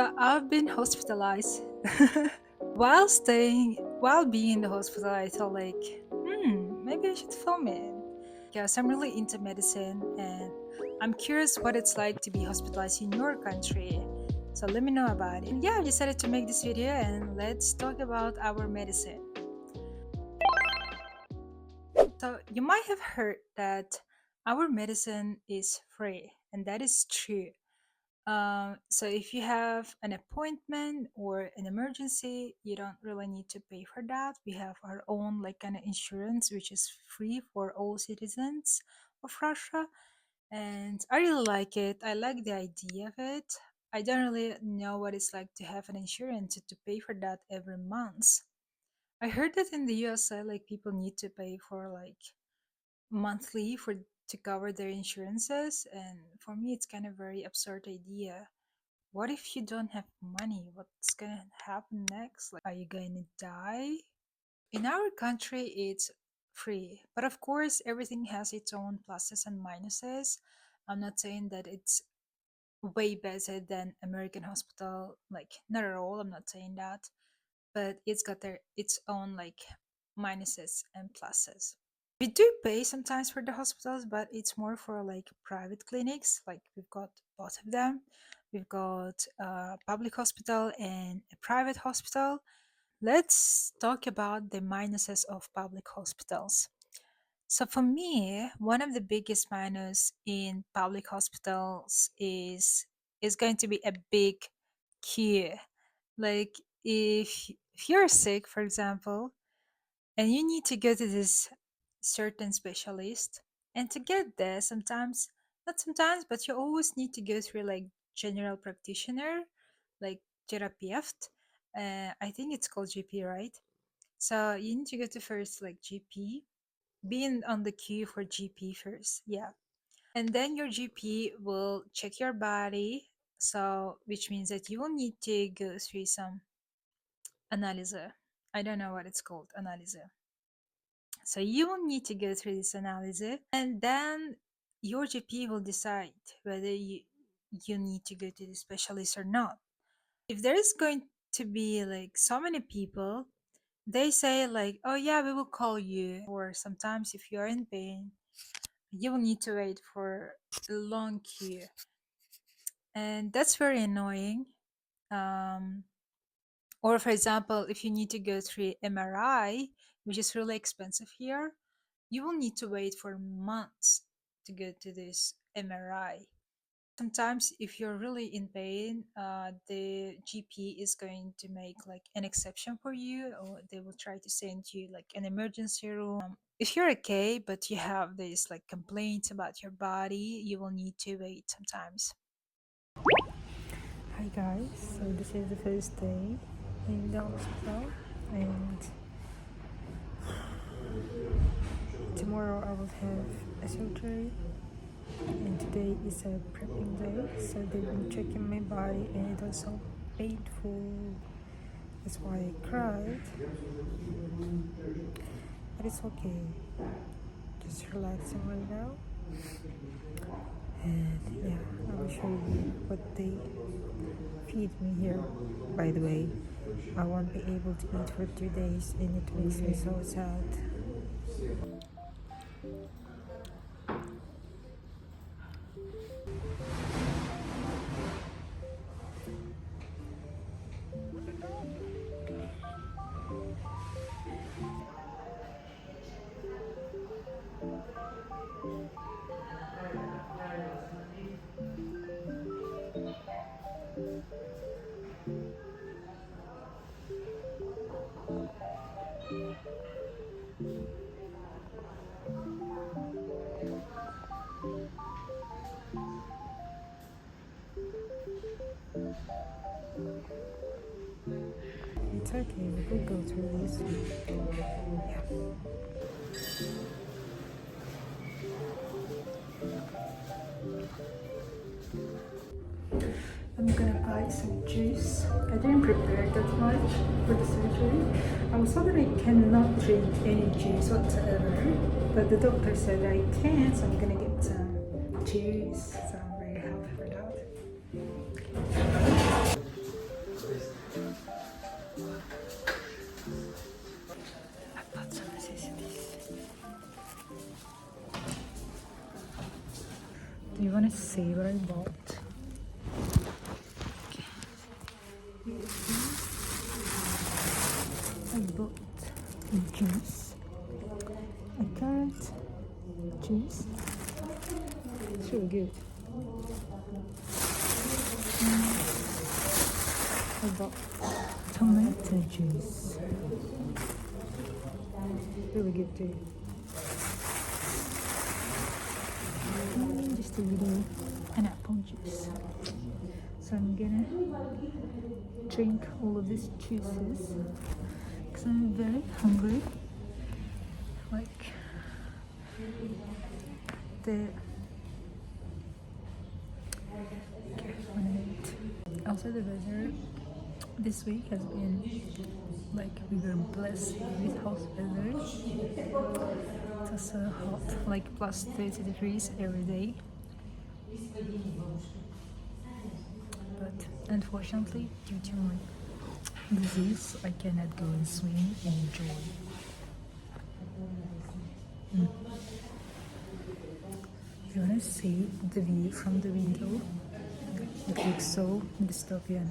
So I've been hospitalized. While being in the hospital, I thought like, maybe I should film it. Because I'm really into medicine and I'm curious what it's like to be hospitalized in your country. So let me know about it. Yeah, I decided to make this video and let's talk about our medicine. So you might have heard that our medicine is free, and that is true. So if you have an appointment or an emergency, you don't really need to pay for that. We have our own like kind of insurance, which is free for all citizens of Russia, and I really like it. I like the idea of it. I don't really know what it's like to have an insurance to pay for that every month. I heard that in the USA, like people need to pay for like monthly for to cover their insurances, and for me, it's kind of very absurd idea. What if you don't have money? What's gonna happen next? Like, are you gonna die? In our country, it's free, but of course, everything has its own pluses and minuses. I'm not saying that it's way better than American hospital, like not at all. I'm not saying that, but it's got its own like minuses and pluses. We do pay sometimes for the hospitals, but it's more for like private clinics. Like we've got both of them. We've got a public hospital and a private hospital. Let's talk about the minuses of public hospitals. So for me, one of the biggest minus in public hospitals is going to be a big queue. Like if you're sick, for example, and you need to go to this certain specialist, and to get there sometimes, not sometimes, but you always need to go through like general practitioner, like therapist. I think it's called GP, right? So you need to go to first like GP, being on the queue for GP first, yeah, and then your GP will check your body. So which means that you will need to go through some analysis. I don't know what it's called, analysis. So you will need to go through this analysis, and then your GP will decide whether you need to go to the specialist or not. If there is going to be like so many people, they say like, oh yeah, we will call you. Or sometimes if you are in pain, you will need to wait for a long queue, and that's very annoying. Um, or for example, if you need to go through MRI, which is really expensive here, you will need to wait for months to go to this MRI. Sometimes, if you're really in pain, the GP is going to make like an exception for you, or they will try to send you like an emergency room. If you're okay, but you have this like complaints about your body, you will need to wait sometimes. Hi guys, so this is the first day in the hospital, and tomorrow I will have a surgery, and today is a prepping day, so they've been checking my body and it was so painful. That's why I cried, but it's okay. Just relaxing right now, and yeah, I will show you what they feed me here. By the way, I won't be able to eat for 2 days, and it makes me so sad. It's okay, we will go through this. Yeah. I'm gonna buy some juice. I didn't prepare that much for the surgery. I was told that I cannot drink any juice whatsoever, but the doctor said I can, so I'm gonna get some juice. So I'm very happy for that. Do you want to see what I bought? I bought a juice, a carrot juice. It's really good. I bought tomato juice. Really good too. And just a little an apple juice. So I'm gonna drink all of these juices because I'm very hungry. Like the also the weather this week has been like we were blessed with hot weather. It was so hot, like plus 30 degrees every day. But unfortunately, due to my disease, I cannot go and swim and enjoy. If you want to see the view from the window, it looks so dystopian.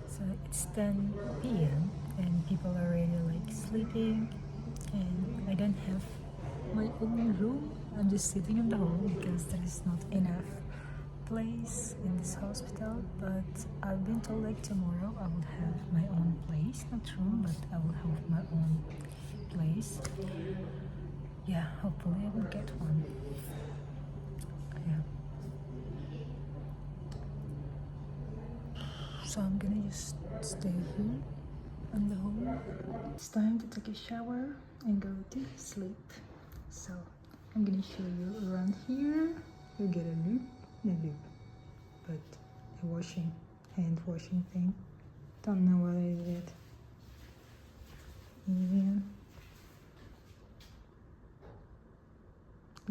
So it's 10 p.m. and people are already like sleeping, and I don't have my own room. I'm just sitting in the hall because there is not enough place in this hospital. But I've been told like tomorrow I will have my own place, not room, but I will have my own place. Yeah, hopefully I will get one. Yeah. So I'm gonna just stay here on the home. It's time to take a shower and go to sleep. So I'm gonna show you around here. You get a loop, a loop, but a washing, hand washing thing. Don't know what is it.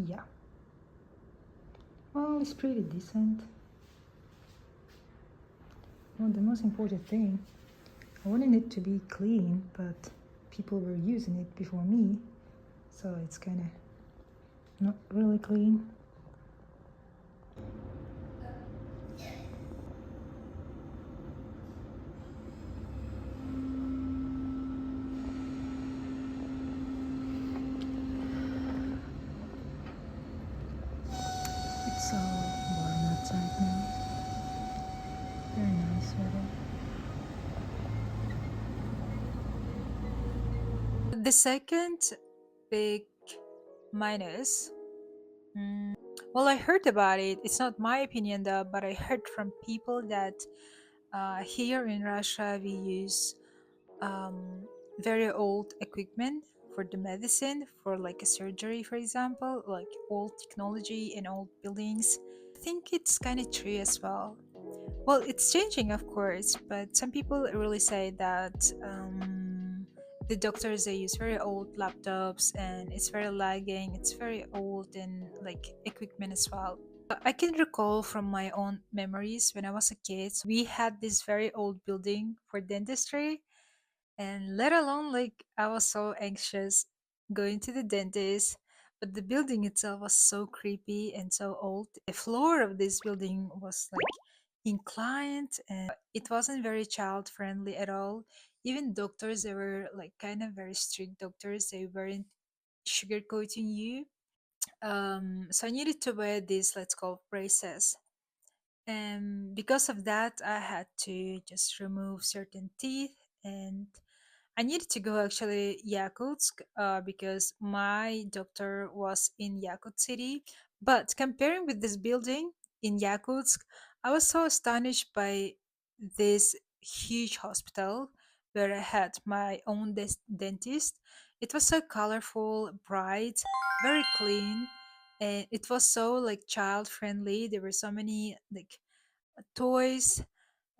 Yeah. Well, it's pretty decent. Well, the most important thing, I wanted it to be clean, but people were using it before me, so it's kind of not really clean. It's so warm outside now. Very nice weather. The second big minus, well, I heard about it. It's not my opinion though, but I heard from people that here in Russia we use um, very old equipment for the medicine, for like a surgery, for example, like old technology and old buildings. I think it's kind of true as well. Well, it's changing, of course, but some people really say that the doctors they use very old laptops and it's very lagging. It's very old and like equipment as well. I can recall from my own memories when I was a kid, we had this very old building for dentistry, and let alone like I was so anxious going to the dentist, but the building itself was so creepy and so old. The floor of this building was like inclined and it wasn't very child friendly at all. Even doctors, they were like kind of very strict doctors. They weren't sugarcoating you. So I needed to wear these, let's call braces, and because of that I had to just remove certain teeth, and I needed to go actually Yakutsk because my doctor was in Yakut city. But comparing with this building in Yakutsk, I was so astonished by this huge hospital where I had my own dentist. It was so colorful, bright, very clean, and it was so like child friendly. There were so many like toys,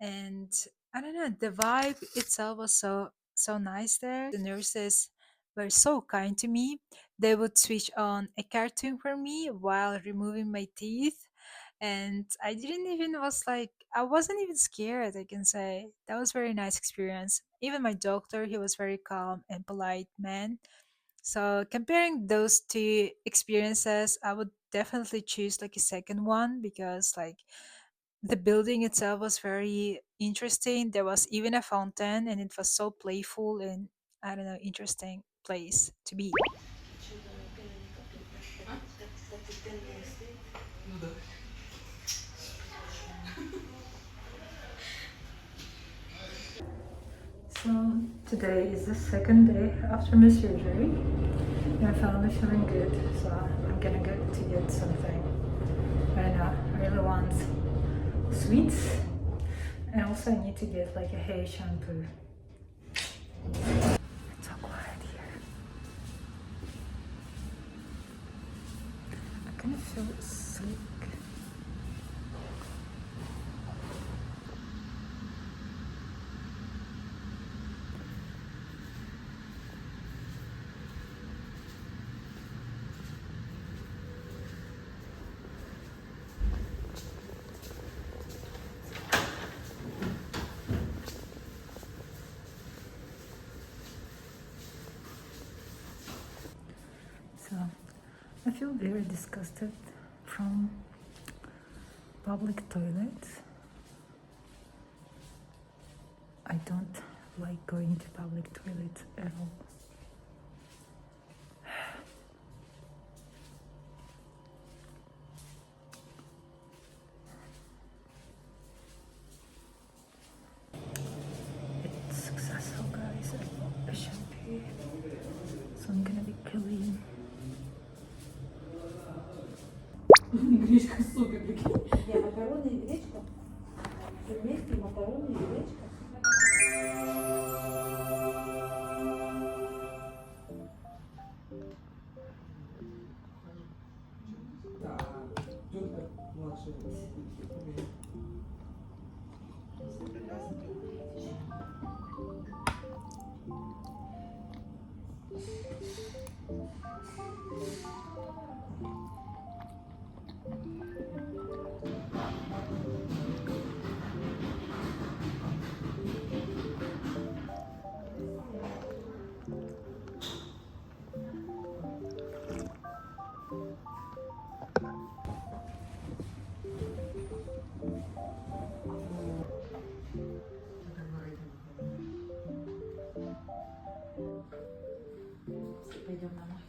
and I don't know, the vibe itself was so nice there. The nurses were so kind to me. They would switch on a cartoon for me while removing my teeth, and I didn't even was like I wasn't even scared, I can say. That was very nice experience. Even my doctor, he was very calm and polite man. So comparing those two experiences, I would definitely choose like a second one because like the building itself was very interesting. There was even a fountain and it was so playful and I don't know, interesting place to be. So today is the second day after my surgery. And I'm finally feeling good, so I'm gonna go to get something. I don't know, I really want sweets. And also I need to get like a hair shampoo. It's so quiet here. I kind of feel sick. So I feel very disgusted from public toilets. I don't like going to public toilets at all. It's successful, guys. I bought a shampoo, so I'm gonna be clean. Гречка с супе, прикинь. Не, макароны и гречка. Все вместе, макароны и гречка. Да, тетка младшая. Пойдем домой.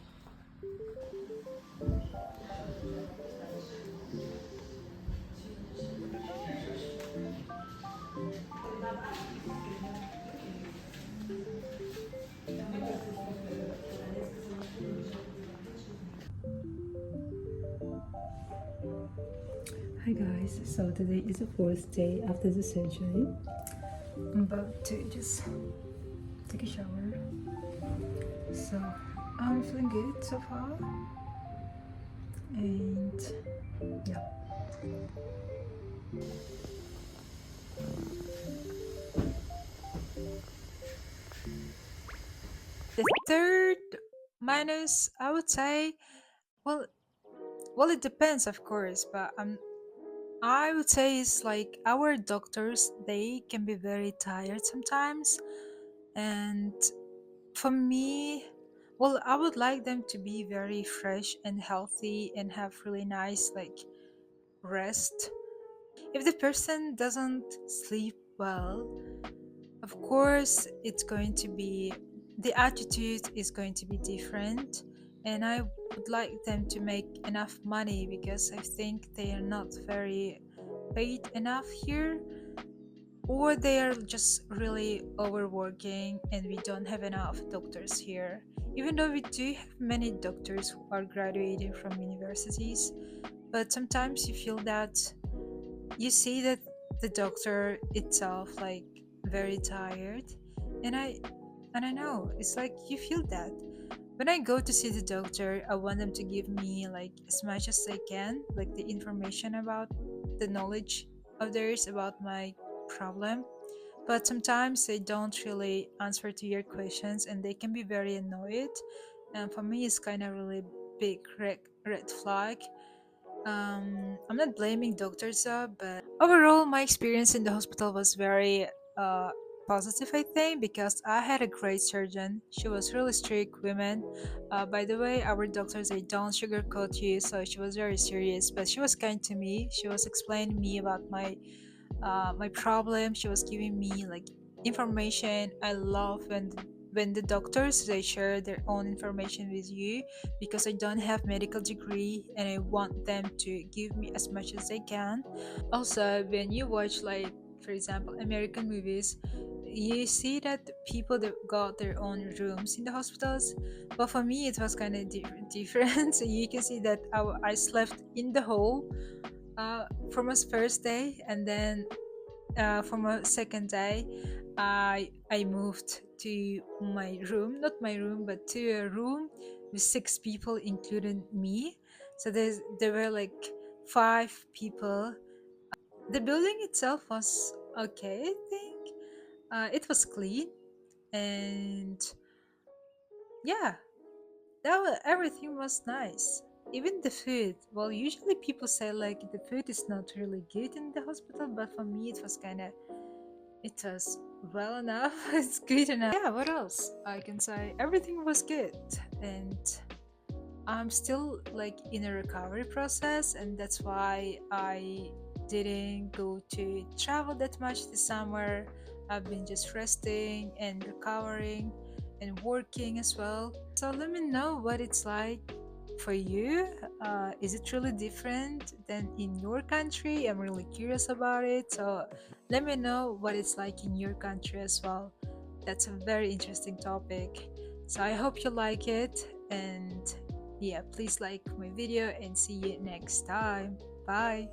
Hi guys, so today is the fourth day after the surgery. I'm about to just take a shower. So I'm feeling good so far. And yeah. The third minus, I would say, well, well, it depends, of course, but I would say it's like our doctors, they can be very tired sometimes. And for me, well, I would like them to be very fresh and healthy and have really nice, like, rest. If the person doesn't sleep well, of course, it's going to be the attitude is going to be different. And I would like them to make enough money because I think they are not very paid enough here, or they are just really overworking and we don't have enough doctors here. Even though we do have many doctors who are graduating from universities, but sometimes you feel that you see that the doctor itself like very tired, and I know it's like you feel that when I go to see the doctor, I want them to give me like as much as they can, like the information about the knowledge of theirs about my problem. but sometimes they don't really answer to your questions and they can be very annoyed. And for me, it's kind of really big red flag. I'm not blaming doctors, but overall, my experience in the hospital was very uh, positive, I think, because I had a great surgeon. She was really strict women. By the way, our doctors, they don't sugarcoat you, so she was very serious, but she was kind to me. She was explaining me about my problem. She was giving me like information. I love when the doctors they share their own information with you, because I don't have medical degree and I want them to give me as much as they can. Also, when you watch, like, for example, American movies, you see that people that got their own rooms in the hospitals, but for me it was kind of different. So you can see that I slept in the hall from a first day, and then from a second day, I moved to my room, not my room, but to a room with six people, including me. So there were like five people. The building itself was okay, I think. It was clean, and yeah, everything was nice. Even the food. Well, usually people say like the food is not really good in the hospital, but for me it was kind of, it was well enough. It's good enough. Yeah, what else I can say? Everything was good, and I'm still like in a recovery process, and that's why I didn't go to travel that much this summer. I've been just resting and recovering and working as well. So let me know what it's like for you. Is it really different than in your country? I'm really curious about it. So let me know what it's like in your country as well. That's a very interesting topic. So I hope you like it, and yeah, please like my video and see you next time. Bye.